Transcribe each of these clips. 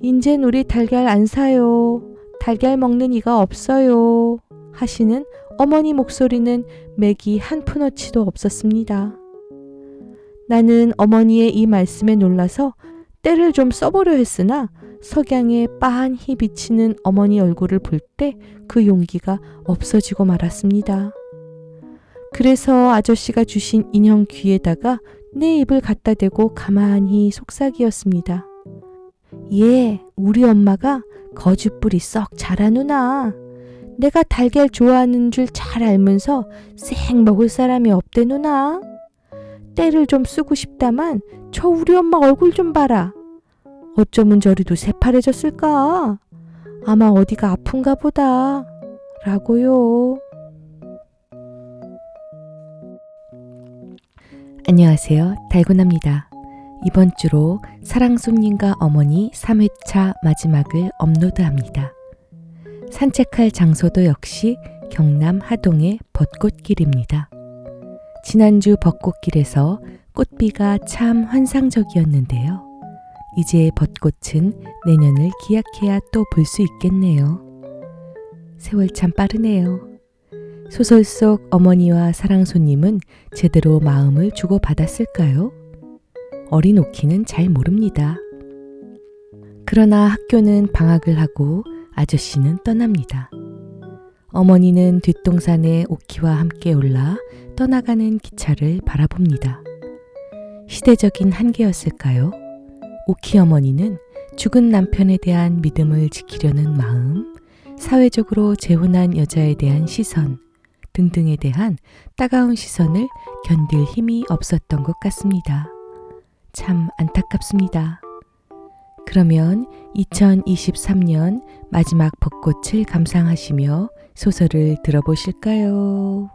인젠 우리 달걀 안 사요. 달걀 먹는 이가 없어요. 하시는 어머니 목소리는 맥이 한 푼어치도 없었습니다. 나는 어머니의 이 말씀에 놀라서 때를 좀 써보려 했으나 석양에 빤히 비치는 어머니 얼굴을 볼 때 그 용기가 없어지고 말았습니다. 그래서 아저씨가 주신 인형 귀에다가 내 입을 갖다 대고 가만히 속삭이었습니다. 예, 우리 엄마가 거짓부리 썩 잘하누나. 내가 달걀 좋아하는 줄 잘 알면서 생 먹을 사람이 없대 누나. 때를 좀 쓰고 싶다만 저 우리 엄마 얼굴 좀 봐라. 어쩌면 저리도 새파래졌을까? 아마 어디가 아픈가 보다. 라고요. 안녕하세요. 달고나입니다. 이번 주로 사랑손님과 어머니 3회차 마지막을 업로드합니다. 산책할 장소도 역시 경남 하동의 벚꽃길입니다. 지난주 벚꽃길에서 꽃비가 참 환상적이었는데요. 이제 벚꽃은 내년을 기약해야 또 볼 수 있겠네요. 세월 참 빠르네요. 소설 속 어머니와 사랑손님은 제대로 마음을 주고받았을까요? 어린 오키는 잘 모릅니다. 그러나 학교는 방학을 하고 아저씨는 떠납니다. 어머니는 뒷동산에 오키와 함께 올라 떠나가는 기차를 바라봅니다. 시대적인 한계였을까요? 오키 어머니는 죽은 남편에 대한 믿음을 지키려는 마음, 사회적으로 재혼한 여자에 대한 시선 등등에 대한 따가운 시선을 견딜 힘이 없었던 것 같습니다. 참 안타깝습니다. 그러면 2023년 마지막 벚꽃을 감상하시며 소설을 들어보실까요?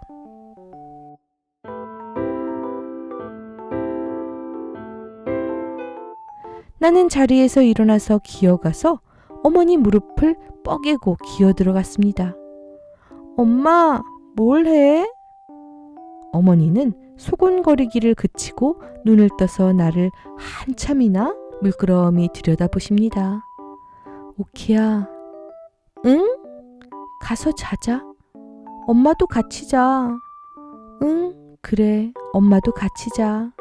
나는 자리에서 일어나서 기어가서 어머니 무릎을 뻐개고 기어 들어갔습니다. 엄마, 뭘 해? 어머니는 소곤거리기를 그치고 눈을 떠서 나를 한참이나 물끄러미 들여다보십니다. 오키야, 응? 가서 자자. 엄마도 같이 자. 응, 그래, 엄마도 같이 자.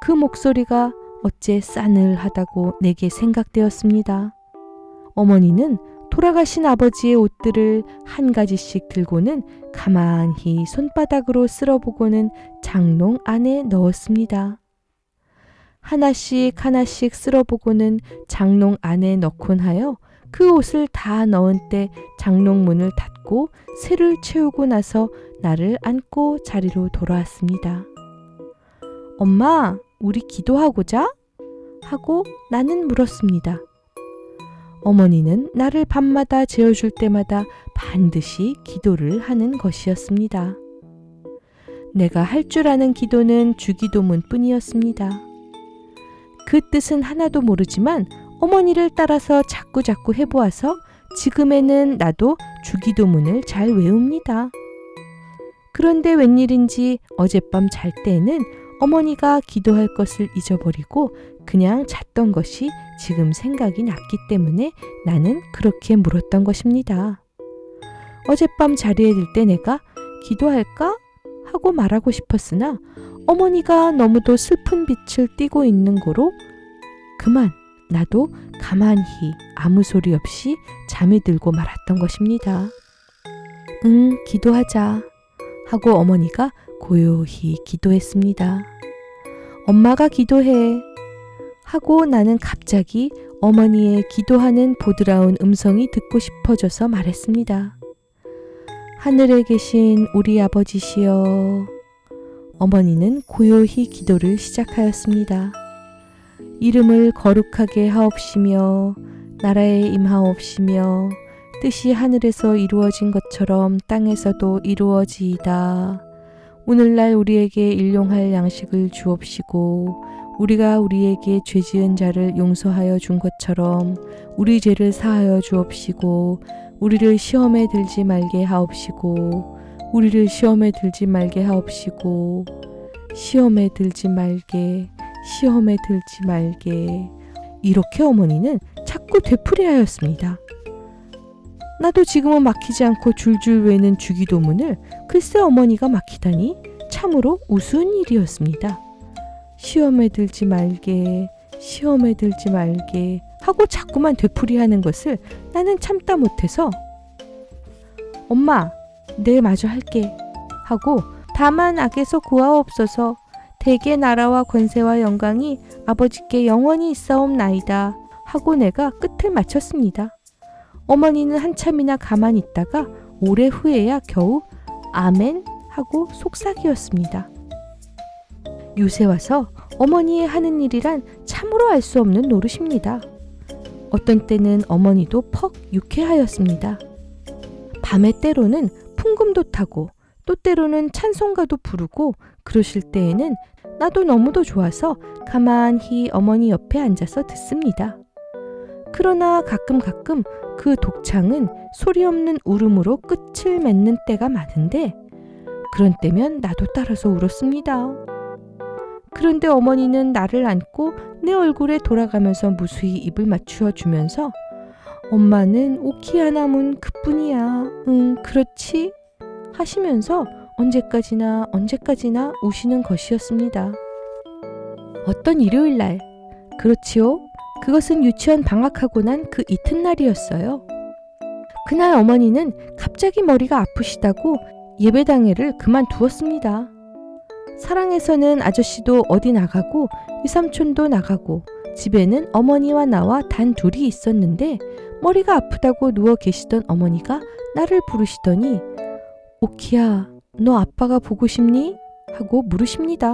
그 목소리가 어째 싸늘하다고 내게 생각되었습니다. 어머니는 돌아가신 아버지의 옷들을 한 가지씩 들고는 가만히 손바닥으로 쓸어보고는 장롱 안에 넣었습니다. 하나씩 하나씩 쓸어보고는 장롱 안에 넣곤 하여 그 옷을 다 넣은 때 장롱 문을 닫고 새를 채우고 나서 나를 안고 자리로 돌아왔습니다. 엄마, 우리 기도하고자? 하고 나는 물었습니다. 어머니는 나를 밤마다 재워줄 때마다 반드시 기도를 하는 것이었습니다. 내가 할 줄 아는 기도는 주기도문 뿐이었습니다. 그 뜻은 하나도 모르지만 어머니를 따라서 자꾸자꾸 해보아서 지금에는 나도 주기도문을 잘 외웁니다. 그런데 웬일인지 어젯밤 잘 때에는 어머니가 기도할 것을 잊어버리고 그냥 잤던 것이 지금 생각이 났기 때문에 나는 그렇게 물었던 것입니다. 어젯밤 자리에 들 때 내가 기도할까? 하고 말하고 싶었으나 어머니가 너무도 슬픈 빛을 띠고 있는 고로 그만 나도 가만히 아무 소리 없이 잠이 들고 말았던 것입니다. 응, 기도하자 하고 어머니가 고요히 기도했습니다. 엄마가 기도해 하고 나는 갑자기 어머니의 기도하는 보드라운 음성이 듣고 싶어져서 말했습니다. 하늘에 계신 우리 아버지시여. 어머니는 고요히 기도를 시작하였습니다. 이름을 거룩하게 하옵시며 나라에 임하옵시며 뜻이 하늘에서 이루어진 것처럼 땅에서도 이루어지이다. 오늘날 우리에게 일용할 양식을 주옵시고 우리가 우리에게 죄 지은 자를 용서하여 준 것처럼 우리 죄를 사하여 주옵시고 우리를 시험에 들지 말게 하옵시고 우리를 시험에 들지 말게 하옵시고 시험에 들지 말게 시험에 들지 말게. 이렇게 어머니는 자꾸 되풀이하였습니다. 나도 지금은 막히지 않고 줄줄 외는 주기도문을 글쎄 어머니가 막히다니 참으로 우스운 일이었습니다. 시험에 들지 말게, 시험에 들지 말게 하고 자꾸만 되풀이하는 것을 나는 참다 못해서 엄마, 내일 마저 할게 하고 다만 악에서 구하옵소서 대개 나라와 권세와 영광이 아버지께 영원히 있사옵나이다 하고 내가 끝을 마쳤습니다. 어머니는 한참이나 가만히 있다가 오래 후에야 겨우 아멘 하고 속삭이었습니다. 요새 와서 어머니의 하는 일이란 참으로 알 수 없는 노릇입니다. 어떤 때는 어머니도 퍽 유쾌하였습니다. 밤에 때로는 풍금도 타고 또 때로는 찬송가도 부르고 그러실 때에는 나도 너무도 좋아서 가만히 어머니 옆에 앉아서 듣습니다. 그러나 가끔 그 독창은 소리 없는 울음으로 끝을 맺는 때가 많은데 그런 때면 나도 따라서 울었습니다. 그런데 어머니는 나를 안고 내 얼굴에 돌아가면서 무수히 입을 맞추어 주면서 엄마는 오키 하나문 그뿐이야. 응, 그렇지? 하시면서 언제까지나 우시는 것이었습니다. 어떤 일요일 날, 그렇지요? 그것은 유치원 방학하고 난 그 이튿날이었어요. 그날 어머니는 갑자기 머리가 아프시다고 예배당회를 그만두었습니다. 사랑에서는 아저씨도 어디 나가고 유삼촌도 나가고 집에는 어머니와 나와 단 둘이 있었는데 머리가 아프다고 누워 계시던 어머니가 나를 부르시더니 오키야, 너 아빠가 보고 싶니? 하고 물으십니다.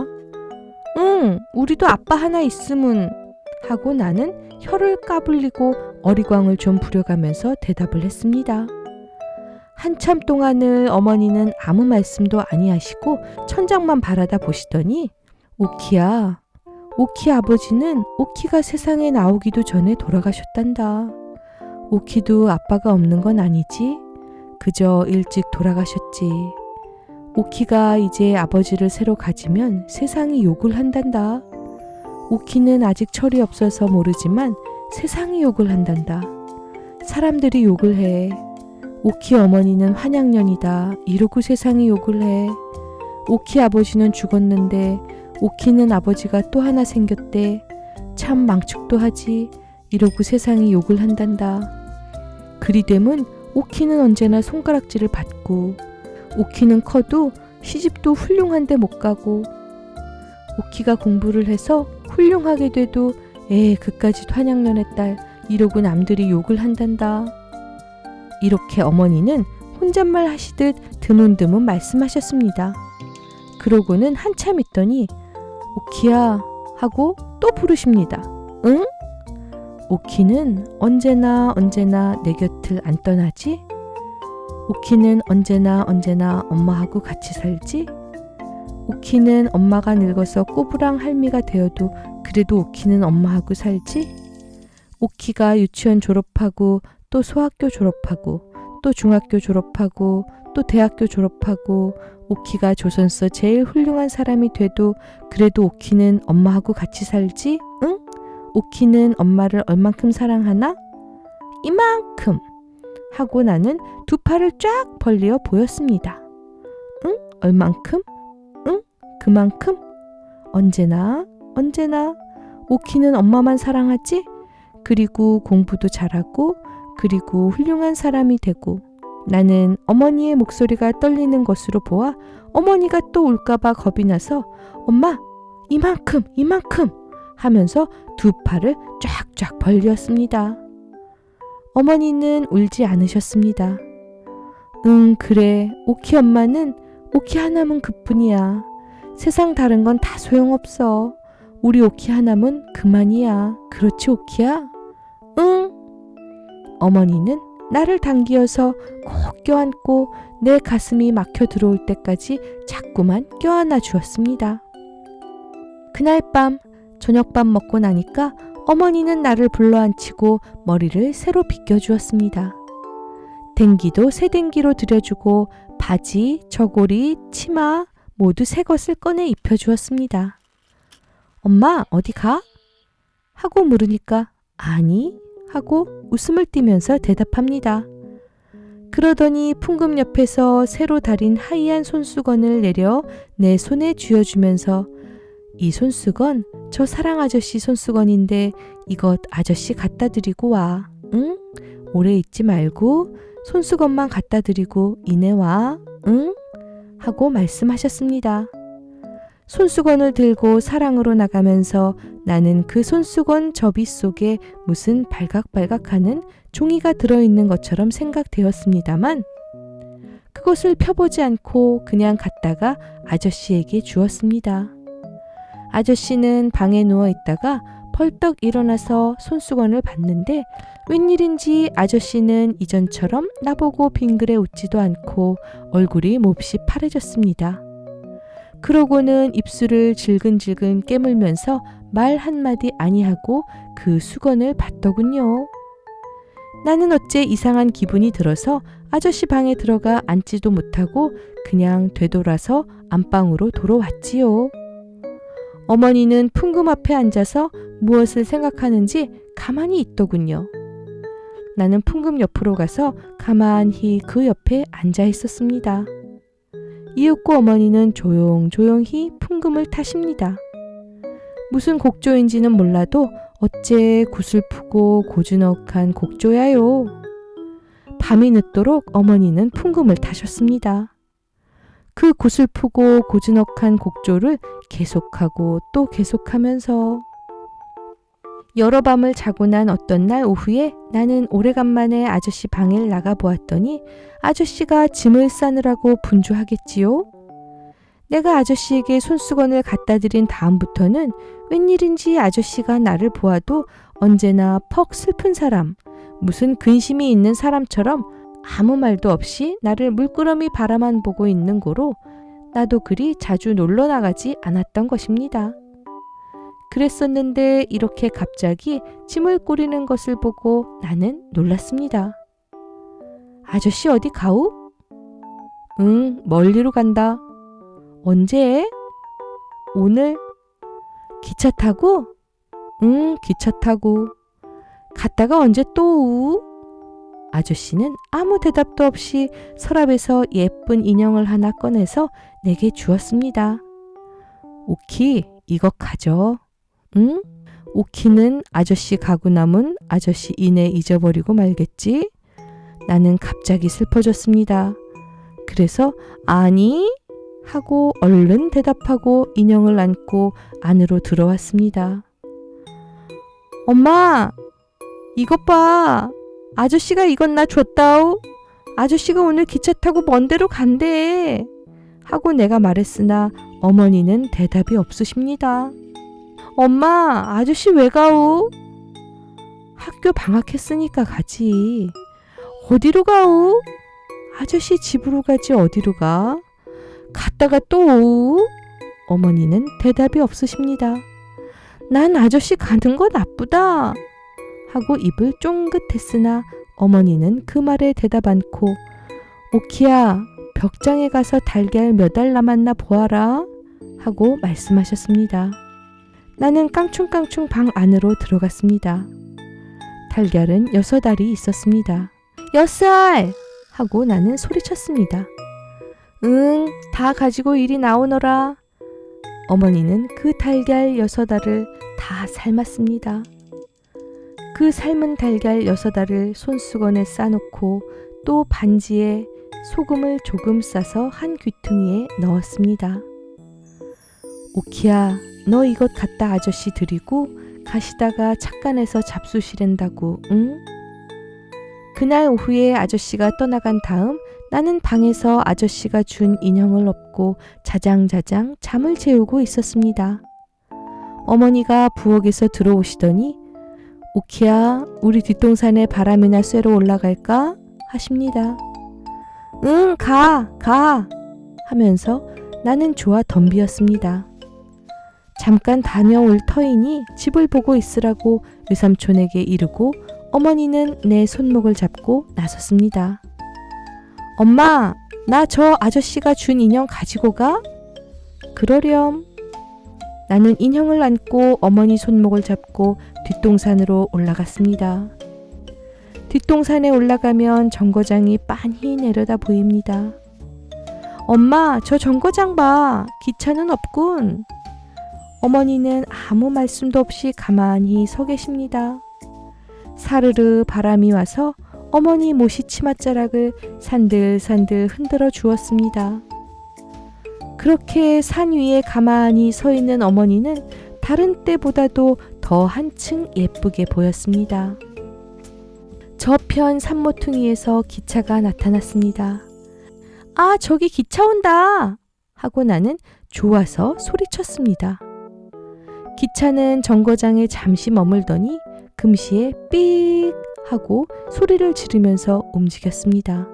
응, 우리도 아빠 하나 있으문 하고 나는 혀를 까불리고 어리광을 좀 부려가면서 대답을 했습니다. 한참 동안을 어머니는 아무 말씀도 아니하시고 천장만 바라다 보시더니 오키야, 오키 아버지는 오키가 세상에 나오기도 전에 돌아가셨단다. 오키도 아빠가 없는 건 아니지? 그저 일찍 돌아가셨지. 오키가 이제 아버지를 새로 가지면 세상이 욕을 한단다. 오키는 아직 철이 없어서 모르지만 세상이 욕을 한단다. 사람들이 욕을 해. 오키 어머니는 환양년이다. 이러고 세상이 욕을 해. 오키 아버지는 죽었는데 오키는 아버지가 또 하나 생겼대. 참 망측도 하지. 이러고 세상이 욕을 한단다. 그리됨은 오키는 언제나 손가락질을 받고 오키는 커도 시집도 훌륭한데 못 가고 오키가 공부를 해서 훌륭하게 돼도 그까짓 환양년의 딸 이러고 남들이 욕을 한단다. 이렇게 어머니는 혼잣말 하시듯 드문드문 말씀하셨습니다. 그러고는 한참 있더니 오키야 하고 또 부르십니다. 응? 오키는 언제나 내 곁을 안 떠나지? 오키는 언제나 엄마하고 같이 살지? 오키는 엄마가 늙어서 꼬부랑 할미가 되어도 그래도 오키는 엄마하고 살지? 오키가 유치원 졸업하고 또 소학교 졸업하고 또 중학교 졸업하고 또 대학교 졸업하고 오키가 조선서 제일 훌륭한 사람이 돼도 그래도 오키는 엄마하고 같이 살지? 응? 오키는 엄마를 얼만큼 사랑하나? 이만큼! 하고 나는 두 팔을 쫙 벌리어 보였습니다. 응? 얼만큼? 응? 그만큼? 언제나 오키는 엄마만 사랑하지? 그리고 공부도 잘하고 그리고 훌륭한 사람이 되고 나는 어머니의 목소리가 떨리는 것으로 보아 어머니가 또 울까봐 겁이 나서 엄마 이만큼 하면서 두 팔을 쫙쫙 벌렸습니다. 어머니는 울지 않으셨습니다. 응, 그래. 오키 엄마는 오키 하나면 그뿐이야. 세상 다른 건 다 소용없어. 우리 오키 하나면 그만이야. 그렇지 오키야? 응. 어머니는 나를 당기어서 꼭 껴안고 내 가슴이 막혀 들어올 때까지 자꾸만 껴안아 주었습니다. 그날 밤 저녁밥 먹고 나니까 어머니는 나를 불러앉히고 머리를 새로 빗겨주었습니다. 댕기도 새 댕기로 들여주고 바지, 저고리, 치마 모두 새 것을 꺼내 입혀주었습니다. 엄마 어디 가? 하고 물으니까 아니 하고 웃음을 띠면서 대답합니다. 그러더니 풍금 옆에서 새로 달인 하얀 손수건을 내려 내 손에 쥐어주면서 이 손수건 저 사랑 아저씨 손수건인데 이것 아저씨 갖다 드리고 와. 응? 오래 있지 말고 손수건만 갖다 드리고 이내 와. 응? 하고 말씀하셨습니다. 손수건을 들고 사랑으로 나가면서 나는 그 손수건 접이 속에 무슨 발각발각하는 종이가 들어있는 것처럼 생각되었습니다만 그것을 펴보지 않고 그냥 갖다가 아저씨에게 주었습니다. 아저씨는 방에 누워 있다가 벌떡 일어나서 손수건을 봤는데 웬일인지 아저씨는 이전처럼 나보고 빙그레 웃지도 않고 얼굴이 몹시 파래졌습니다. 그러고는 입술을 질근질근 깨물면서 말 한마디 아니하고 그 수건을 봤더군요. 나는 어째 이상한 기분이 들어서 아저씨 방에 들어가 앉지도 못하고 그냥 되돌아서 안방으로 돌아왔지요. 어머니는 풍금 앞에 앉아서 무엇을 생각하는지 가만히 있더군요. 나는 풍금 옆으로 가서 가만히 그 옆에 앉아 있었습니다. 이윽고 어머니는 조용조용히 풍금을 타십니다. 무슨 곡조인지는 몰라도 어째 구슬프고 고즈넉한 곡조야요. 밤이 늦도록 어머니는 풍금을 타셨습니다. 그 구슬프고 고즈넉한 곡조를 계속하고 또 계속하면서 여러 밤을 자고 난 어떤 날 오후에 나는 오래간만에 아저씨 방을 나가보았더니 아저씨가 짐을 싸느라고 분주하겠지요. 내가 아저씨에게 손수건을 갖다 드린 다음부터는 웬일인지 아저씨가 나를 보아도 언제나 퍽 슬픈 사람, 무슨 근심이 있는 사람처럼 아무 말도 없이 나를 물끄러미 바라만 보고 있는 고로 나도 그리 자주 놀러 나가지 않았던 것입니다. 그랬었는데 이렇게 갑자기 짐을 꾸리는 것을 보고 나는 놀랐습니다. 아저씨 어디 가우? 응, 멀리로 간다. 언제? 오늘? 기차 타고? 응, 기차 타고. 갔다가 언제 또 우? 아저씨는 아무 대답도 없이 서랍에서 예쁜 인형을 하나 꺼내서 내게 주었습니다. 오키, 이것 가져. 응? 오키는 아저씨 가고 남은 아저씨 이내 잊어버리고 말겠지? 나는 갑자기 슬퍼졌습니다. 그래서 아니? 하고 얼른 대답하고 인형을 안고 안으로 들어왔습니다. 엄마! 이것 봐! 아저씨가 이건 나 줬다오. 아저씨가 오늘 기차 타고 먼 데로 간대. 하고 내가 말했으나 어머니는 대답이 없으십니다. 엄마, 아저씨 왜 가오? 학교 방학했으니까 가지. 어디로 가오? 아저씨 집으로 가지 어디로 가? 갔다가 또 오우? 어머니는 대답이 없으십니다. 난 아저씨 가는 거 나쁘다. 하고 입을 쫑긋했으나 어머니는 그 말에 대답 않고 오키야, 벽장에 가서 달걀 몇 알 남았나 보아라. 하고 말씀하셨습니다. 나는 깡충깡충 방 안으로 들어갔습니다. 달걀은 6알이 있었습니다. 6알! 하고 나는 소리쳤습니다. 응, 다 가지고 이리 나오너라. 어머니는 그 달걀 6알을 다 삶았습니다. 그 삶은 달걀 6알을 손수건에 싸놓고 또 반지에 소금을 조금 싸서 한 귀퉁이에 넣었습니다. 오키야, 너 이것 갖다 아저씨 드리고 가시다가 착간에서 잡수시랜다고, 응? 그날 오후에 아저씨가 떠나간 다음 나는 방에서 아저씨가 준 인형을 업고 자장자장 잠을 재우고 있었습니다. 어머니가 부엌에서 들어오시더니 오키야, 우리 뒷동산에 바람이나 쐬러 올라갈까? 하십니다. 응, 가 하면서 나는 좋아 덤비었습니다. 잠깐 다녀올 터이니 집을 보고 있으라고 외삼촌에게 이르고 어머니는 내 손목을 잡고 나섰습니다. 엄마, 나 저 아저씨가 준 인형 가지고 가? 그러렴. 나는 인형을 안고 어머니 손목을 잡고 뒷동산으로 올라갔습니다. 뒷동산에 올라가면 정거장이 빤히 내려다 보입니다. 엄마, 저 정거장 봐. 기차는 없군. 어머니는 아무 말씀도 없이 가만히 서 계십니다. 사르르 바람이 와서 어머니 모시 치맛자락을 산들산들 흔들어 주었습니다. 그렇게 산 위에 가만히 서 있는 어머니는 다른 때보다도 더 한층 예쁘게 보였습니다. 저편 산모퉁이에서 기차가 나타났습니다. 아, 저기 기차 온다! 하고 나는 좋아서 소리쳤습니다. 기차는 정거장에 잠시 머물더니 금시에 삑 하고 소리를 지르면서 움직였습니다.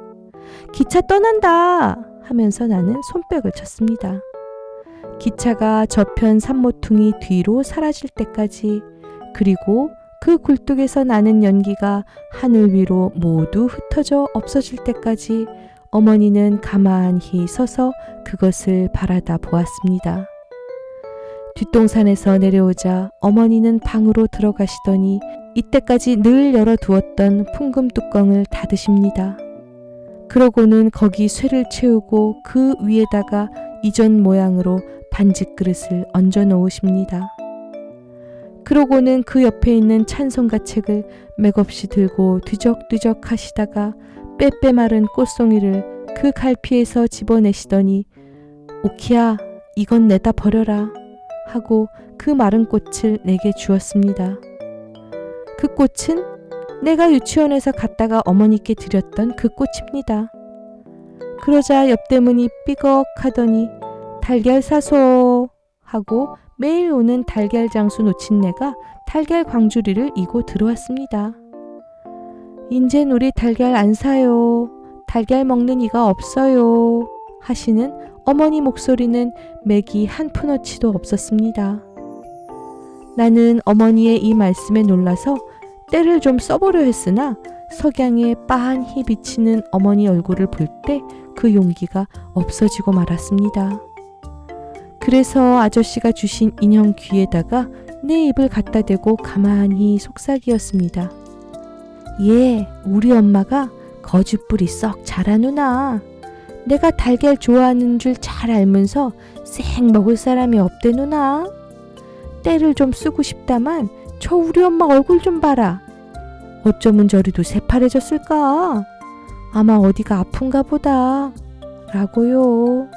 기차 떠난다! 하면서 나는 손뼉을 쳤습니다. 기차가 저편 산모퉁이 뒤로 사라질 때까지, 그리고 그 굴뚝에서 나는 연기가 하늘 위로 모두 흩어져 없어질 때까지 어머니는 가만히 서서 그것을 바라다 보았습니다. 뒷동산에서 내려오자 어머니는 방으로 들어가시더니 이때까지 늘 열어두었던 풍금 뚜껑을 닫으십니다. 그러고는 거기 쇠를 채우고 그 위에다가 이전 모양으로 반지 그릇을 얹어 놓으십니다. 그러고는 그 옆에 있는 찬송가책을 맥없이 들고 뒤적뒤적 하시다가 빼빼 마른 꽃송이를 그 갈피에서 집어내시더니 오키야, 이건 내다 버려라 하고 그 마른 꽃을 내게 주었습니다. 그 꽃은 내가 유치원에서 갔다가 어머니께 드렸던 그 꽃입니다. 그러자 옆대문이 삐걱 하더니 달걀 사소 하고 매일 오는 달걀 장수 노친네가 달걀 광주리를 이고 들어왔습니다. 인젠 우리 달걀 안 사요. 달걀 먹는 이가 없어요. 하시는 어머니 목소리는 맥이 한 푼어치도 없었습니다. 나는 어머니의 이 말씀에 놀라서 때를 좀 써보려 했으나 석양에 빤히 비치는 어머니 얼굴을 볼 때 그 용기가 없어지고 말았습니다. 그래서 아저씨가 주신 인형 귀에다가 내 입을 갖다 대고 가만히 속삭이었습니다. 예, 우리 엄마가 거짓부리 썩 잘하누나. 내가 달걀 좋아하는 줄 잘 알면서 쌩 먹을 사람이 없대 누나. 때를 좀 쓰고 싶다만 저 우리 엄마 얼굴 좀 봐라. 어쩌면 저리도 새파래졌을까? 아마 어디가 아픈가 보다. 라고요.